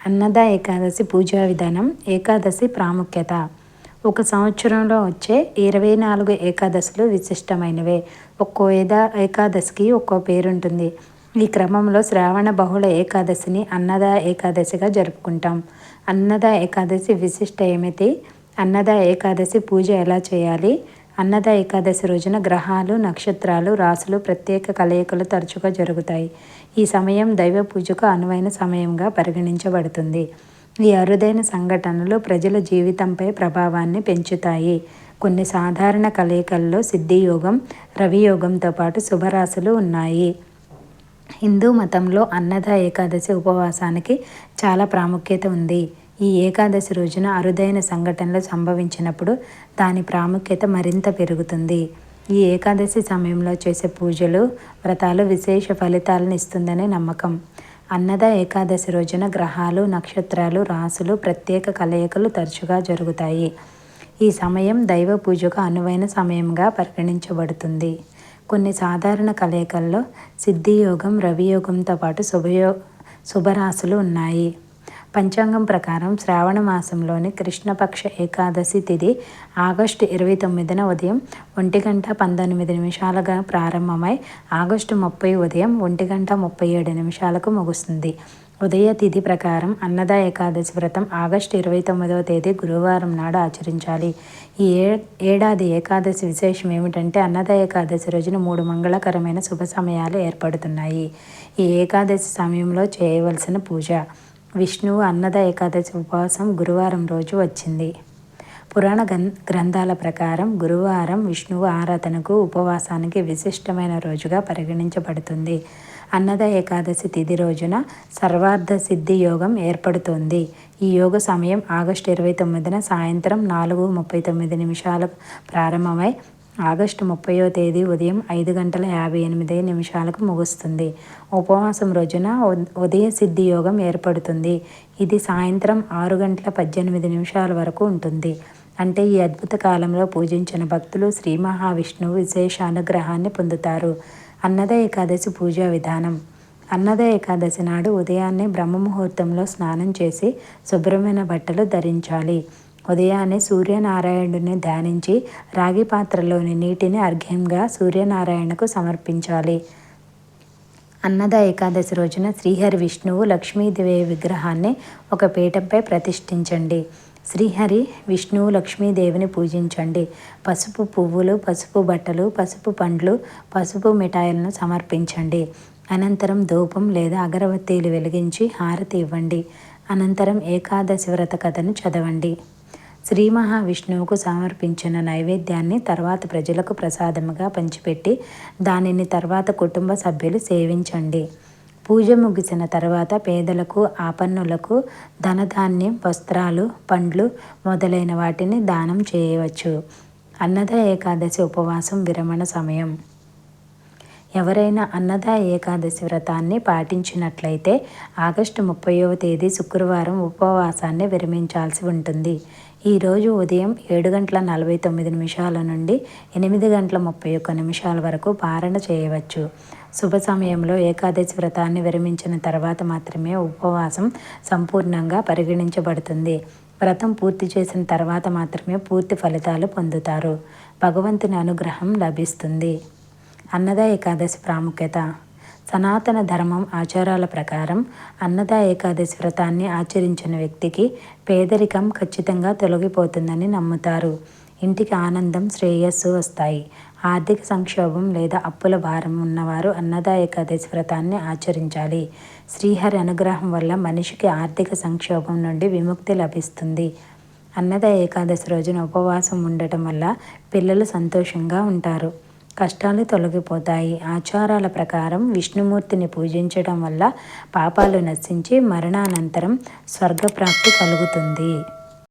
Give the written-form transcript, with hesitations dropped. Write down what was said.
అన్నద ఏకాదశి పూజా విధానం. ఏకాదశి ప్రాముఖ్యత. ఒక సంవత్సరంలో వచ్చే 24 ఏకాదశులు విశిష్టమైనవే. ఒక్కో ఏకాదశికి ఒక్కో పేరుంటుంది. ఈ క్రమంలో శ్రావణ బహుళ ఏకాదశిని అన్నద ఏకాదశిగా జరుపుకుంటాం. అన్నద ఏకాదశి విశిష్ట ఏమిటి? అన్నద ఏకాదశి పూజ ఎలా చేయాలి? అన్నద ఏకాదశి రోజున గ్రహాలు, నక్షత్రాలు, రాసులు ప్రత్యేక కలయికలు తరచుగా జరుగుతాయి. ఈ సమయం దైవ పూజకు అనువైన సమయంగా పరిగణించబడుతుంది. ఈ అరుదైన సంఘటనలు ప్రజల జీవితంపై ప్రభావాన్ని పెంచుతాయి. కొన్ని సాధారణ కలయికల్లో సిద్ధియోగం, రవియోగంతో పాటు శుభరాశులు ఉన్నాయి. హిందూ మతంలో అన్నద ఏకాదశి ఉపవాసానికి చాలా ప్రాముఖ్యత ఉంది. ఈ ఏకాదశి రోజున అరుదైన సంఘటనలు సంభవించినప్పుడు దాని ప్రాముఖ్యత మరింత పెరుగుతుంది. ఈ ఏకాదశి సమయంలో చేసే పూజలు, వ్రతాలు విశేష ఫలితాలను ఇస్తుందనే నమ్మకం. అన్నద ఏకాదశి రోజున గ్రహాలు, నక్షత్రాలు, రాసులు ప్రత్యేక కలయికలు తరచుగా జరుగుతాయి. ఈ సమయం దైవ పూజకు అనువైన సమయంగా పరిగణించబడుతుంది. కొన్ని సాధారణ కలయికల్లో సిద్ధియోగం, రవియోగంతో పాటు శుభరాశులు ఉన్నాయి. పంచాంగం ప్రకారం శ్రావణ మాసంలోని కృష్ణపక్ష ఏకాదశి తిథి ఆగస్టు 29న ఉదయం 1:19 ప్రారంభమై ఆగస్టు 30 ఉదయం 1:37 ముగుస్తుంది. ఉదయ తిథి ప్రకారం అన్నద ఏకాదశి వ్రతం ఆగస్టు 29వ తేదీ గురువారం నాడు ఆచరించాలి. ఈ ఏడాది ఏకాదశి విశేషం ఏమిటంటే అన్నద ఏకాదశి రోజున 3 మంగళకరమైన శుభ సమయాలు ఏర్పడుతున్నాయి. ఈ ఏకాదశి సమయంలో చేయవలసిన పూజ. విష్ణువు అన్నద ఏకాదశి ఉపవాసం గురువారం రోజు వచ్చింది. పురాణ గ్రంథాల ప్రకారం గురువారం విష్ణువు ఆరాధనకు, ఉపవాసానికి విశిష్టమైన రోజుగా పరిగణించబడుతుంది. అన్నద ఏకాదశి తిథి రోజున సర్వార్థ సిద్ధి యోగం ఏర్పడుతోంది. ఈ యోగ సమయం ఆగస్టు 29న సాయంత్రం 4:39 ప్రారంభమై ఆగస్టు 30వ తేదీ ఉదయం 5:58 ముగుస్తుంది. ఉపవాసం రోజున ఉదయ సిద్ధి యోగం ఏర్పడుతుంది. ఇది సాయంత్రం 6:18 వరకు ఉంటుంది. అంటే ఈ అద్భుత కాలంలో పూజించిన భక్తులు శ్రీ మహావిష్ణువు విశేష అనుగ్రహాన్ని పొందుతారు. అన్నద ఏకాదశి పూజా విధానం. అన్నద ఏకాదశి నాడు ఉదయాన్నే బ్రహ్మముహూర్తంలో స్నానం చేసి శుభ్రమైన బట్టలు ధరించాలి. ఉదయాన్నే సూర్యనారాయణుడిని ధ్యానించి రాగి పాత్రలోని నీటిని అర్ఘ్యంగా సూర్యనారాయణకు సమర్పించాలి. అన్నద ఏకాదశి రోజున శ్రీహరి, విష్ణువు, లక్ష్మీదేవి విగ్రహాన్ని ఒక పీఠంపై ప్రతిష్ఠించండి. శ్రీహరి, విష్ణువు, లక్ష్మీదేవిని పూజించండి. పసుపు పువ్వులు, పసుపు బట్టలు, పసుపు పండ్లు, పసుపు మిఠాయిలను సమర్పించండి. అనంతరం ధూపం లేదా అగరబత్తీలు వెలిగించి హారతి ఇవ్వండి. అనంతరం ఏకాదశి వ్రత కథను చదవండి. శ్రీ మహావిష్ణువుకు సమర్పించిన నైవేద్యాన్ని తర్వాత ప్రజలకు ప్రసాదముగా పంచిపెట్టి దానిని తర్వాత కుటుంబ సభ్యులు సేవించండి. పూజ ముగిసిన తర్వాత పేదలకు, ఆపన్నులకు ధనధాన్యం, వస్త్రాలు, పండ్లు మొదలైన వాటిని దానం చేయవచ్చు. అన్నద ఏకాదశి ఉపవాసం విరమణ సమయం. ఎవరైనా అన్నద ఏకాదశి వ్రతాన్ని పాటించినట్లయితే ఆగస్టు 30వ తేదీ శుక్రవారం ఉపవాసాన్ని విరమించాల్సి ఉంటుంది. ఈరోజు ఉదయం 7:49 నుండి 8:31 వరకు పారణ చేయవచ్చు. శుభ సమయంలో ఏకాదశి వ్రతాన్ని విరమించిన తర్వాత మాత్రమే ఉపవాసం సంపూర్ణంగా పరిగణించబడుతుంది. వ్రతం పూర్తి చేసిన తర్వాత మాత్రమే పూర్తి ఫలితాలు పొందుతారు. భగవంతుని అనుగ్రహం లభిస్తుంది. అన్నద ఏకాదశి ప్రాముఖ్యత. సనాతన ధర్మం ఆచారాల ప్రకారం అన్నద ఏకాదశి వ్రతాన్ని ఆచరించిన వ్యక్తికి పేదరికం ఖచ్చితంగా తొలగిపోతుందని నమ్ముతారు. ఇంటికి ఆనందం, శ్రేయస్సు వస్తాయి. ఆర్థిక సంక్షోభం లేదా అప్పుల భారం ఉన్నవారు అన్నద ఏకాదశి వ్రతాన్ని ఆచరించాలి. శ్రీహరి అనుగ్రహం వల్ల మనిషికి ఆర్థిక సంక్షోభం నుండి విముక్తి లభిస్తుంది. అన్నద ఏకాదశి రోజున ఉపవాసం ఉండటం వల్ల పిల్లలు సంతోషంగా ఉంటారు. కష్టాలు తొలగిపోతాయి. ఆచారాల ప్రకారం విష్ణుమూర్తిని పూజించడం వల్ల పాపాలు నశించి మరణానంతరం స్వర్గప్రాప్తి కలుగుతుంది.